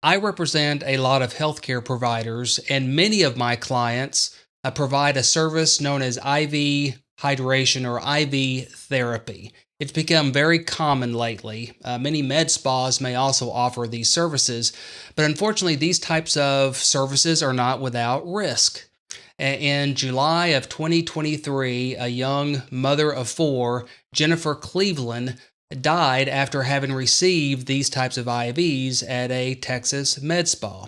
I represent a lot of healthcare providers, and many of my clients provide a service known as IV hydration or IV therapy. It's become very common lately. Many med spas may also offer these services, but unfortunately, these types of services are not without risk. In July of 2023, a young mother of four, Jenifer Cleveland, died after having received these types of IVs at a Texas med spa.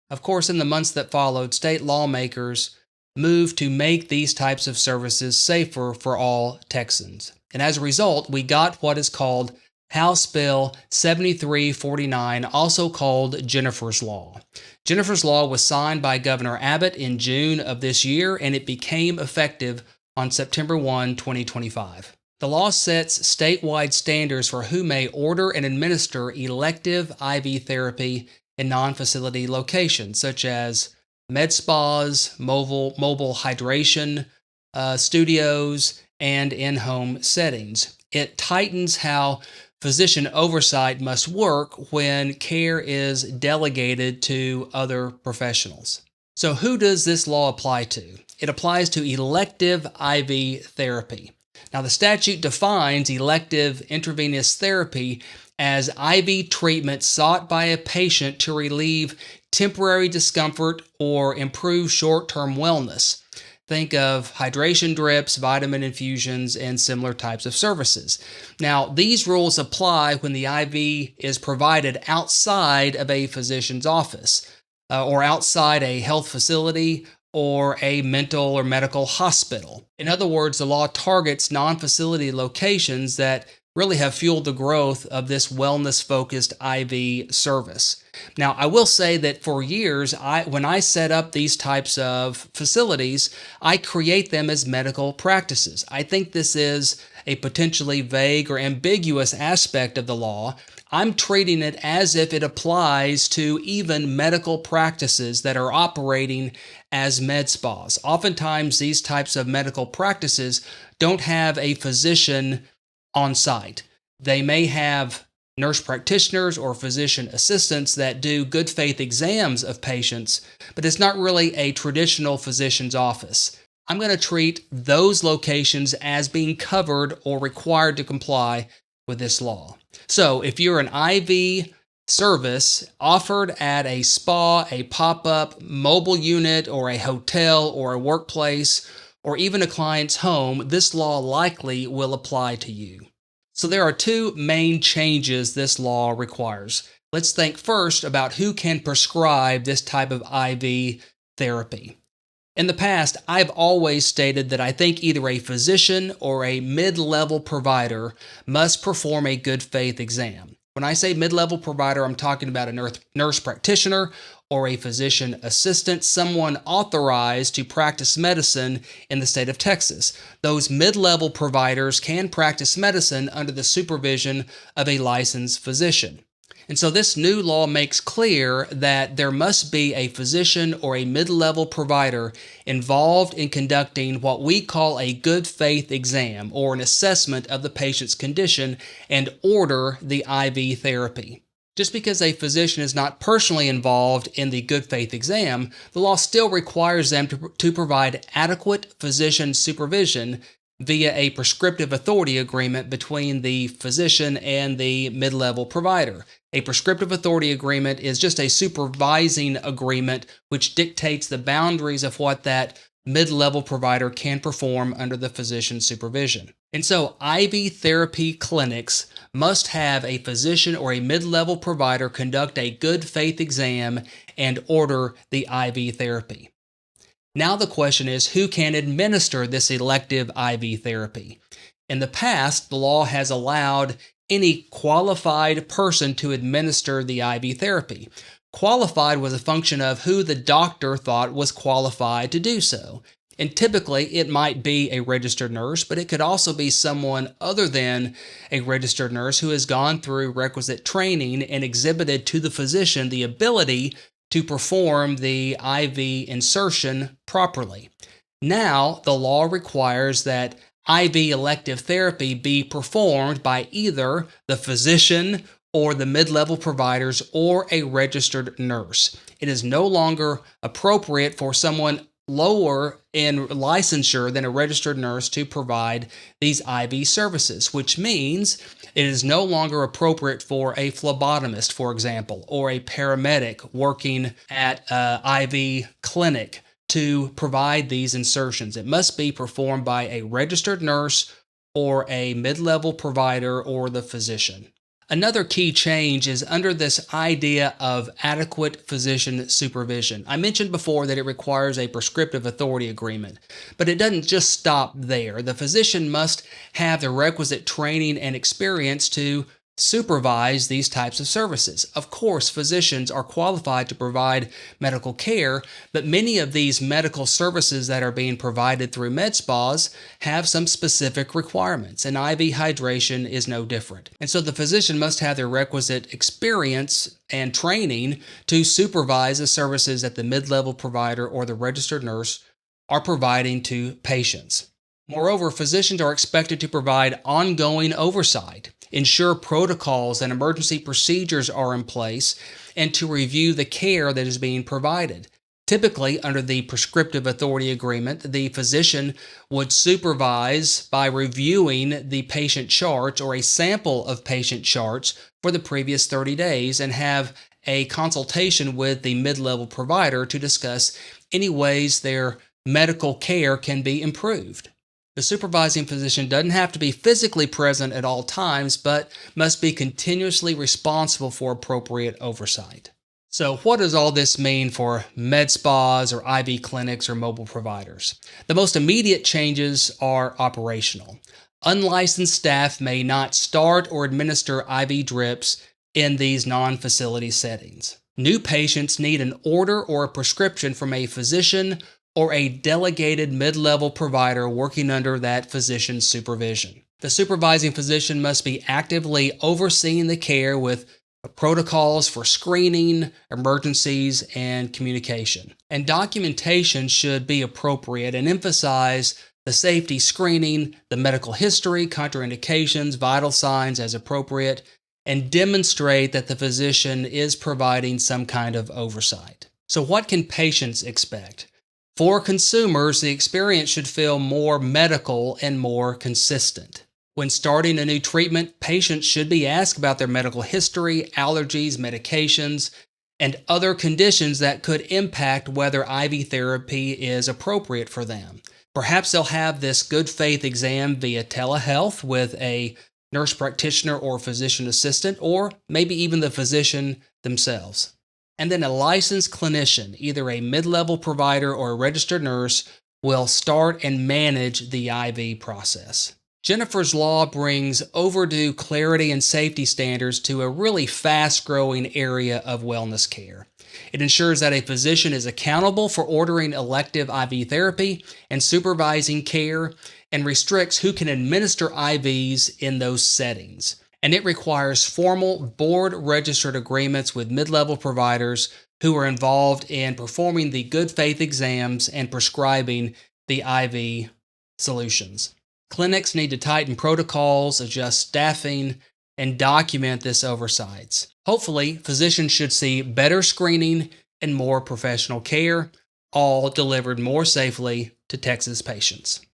Of course, in the months that followed, state lawmakers moved to make these types of services safer for all Texans. And as a result, we got what is called House Bill 7349, also called Jenifer's Law. Jenifer's Law was signed by Governor Abbott in June of this year, and it became effective on September 1, 2025. The law sets statewide standards for who may order and administer elective IV therapy in non-facility locations, such as med spas, mobile hydration studios, and in-home settings. It tightens how physician oversight must work when care is delegated to other professionals. So who does this law apply to? It applies to elective IV therapy. Now, the statute defines elective intravenous therapy as IV treatment sought by a patient to relieve temporary discomfort or improve short-term wellness. Think of hydration drips, vitamin infusions, and similar types of services. Now, these rules apply when the IV is provided outside of a physician's office or outside a health facility or a mental or medical hospital. In other words, the law targets non-facility locations that really have fueled the growth of this wellness-focused IV service. Now, I will say that for years, when I set up these types of facilities, I create them as medical practices. I think this is a potentially vague or ambiguous aspect of the law. I'm treating it as if it applies to even medical practices that are operating as med spas. Oftentimes, these types of medical practices don't have a physician on site. They may have nurse practitioners or physician assistants that do good faith exams of patients, but it's not really a traditional physician's office. I'm going to treat those locations as being covered or required to comply with this law. So if you're an IV service offered at a spa, a pop-up mobile unit, or a hotel, or a workplace, or even a client's home, this law likely will apply to you. So there are two main changes this law requires. Let's think first about who can prescribe this type of IV therapy. In the past, I've always stated that I think either a physician or a mid-level provider must perform a good faith exam. When I say mid-level provider, I'm talking about a nurse practitioner or a physician assistant, someone authorized to practice medicine in the state of Texas. Those mid-level providers can practice medicine under the supervision of a licensed physician. And so this new law makes clear that there must be a physician or a mid-level provider involved in conducting what we call a good faith exam or an assessment of the patient's condition and order the IV therapy. Just because a physician is not personally involved in the good faith exam, the law still requires them to provide adequate physician supervision via a prescriptive authority agreement between the physician and the mid-level provider. A prescriptive authority agreement is just a supervising agreement which dictates the boundaries of what that mid-level provider can perform under the physician's supervision. And so IV therapy clinics must have a physician or a mid-level provider conduct a good faith exam and order the IV therapy. Now the question is, who can administer this elective IV therapy? In the past, the law has allowed any qualified person to administer the IV therapy. Qualified was a function of who the doctor thought was qualified to do so. And typically, it might be a registered nurse, but it could also be someone other than a registered nurse who has gone through requisite training and exhibited to the physician the ability to perform the IV insertion properly. Now, the law requires that IV elective therapy be performed by either the physician or the mid-level providers or a registered nurse. It is no longer appropriate for someone lower in licensure than a registered nurse to provide these IV services, which means it is no longer appropriate for a phlebotomist, for example, or a paramedic working at an IV clinic to provide these insertions. It must be performed by a registered nurse or a mid-level provider or the physician. Another key change is under this idea of adequate physician supervision. I mentioned before that it requires a prescriptive authority agreement, but it doesn't just stop there. The physician must have the requisite training and experience to supervise these types of services. Of course, physicians are qualified to provide medical care, but many of these medical services that are being provided through med spas have some specific requirements, and IV hydration is no different. And so the physician must have the requisite experience and training to supervise the services that the mid-level provider or the registered nurse are providing to patients. Moreover, physicians are expected to provide ongoing oversight, ensure protocols and emergency procedures are in place, and to review the care that is being provided. Typically, under the prescriptive authority agreement, the physician would supervise by reviewing the patient charts or a sample of patient charts for the previous 30 days and have a consultation with the mid-level provider to discuss any ways their medical care can be improved. The supervising physician doesn't have to be physically present at all times, but must be continuously responsible for appropriate oversight. So what does all this mean for med spas or IV clinics or mobile providers? The most immediate changes are operational. Unlicensed staff may not start or administer IV drips in these non-facility settings. New patients need an order or a prescription from a physician or a delegated mid-level provider working under that physician's supervision. The supervising physician must be actively overseeing the care with protocols for screening, emergencies, and communication. And documentation should be appropriate and emphasize the safety screening, the medical history, contraindications, vital signs as appropriate, and demonstrate that the physician is providing some kind of oversight. So what can patients expect? For consumers, the experience should feel more medical and more consistent. When starting a new treatment, patients should be asked about their medical history, allergies, medications, and other conditions that could impact whether IV therapy is appropriate for them. Perhaps they'll have this good faith exam via telehealth with a nurse practitioner or physician assistant, or maybe even the physician themselves. And then a licensed clinician, either a mid-level provider or a registered nurse, will start and manage the IV process. Jenifer's Law brings overdue clarity and safety standards to a really fast-growing area of wellness care. It ensures that a physician is accountable for ordering elective IV therapy and supervising care, and restricts who can administer IVs in those settings. And it requires formal board-registered agreements with mid-level providers who are involved in performing the good faith exams and prescribing the IV solutions. Clinics need to tighten protocols, adjust staffing, and document this oversight. Hopefully, physicians should see better screening and more professional care, all delivered more safely to Texas patients.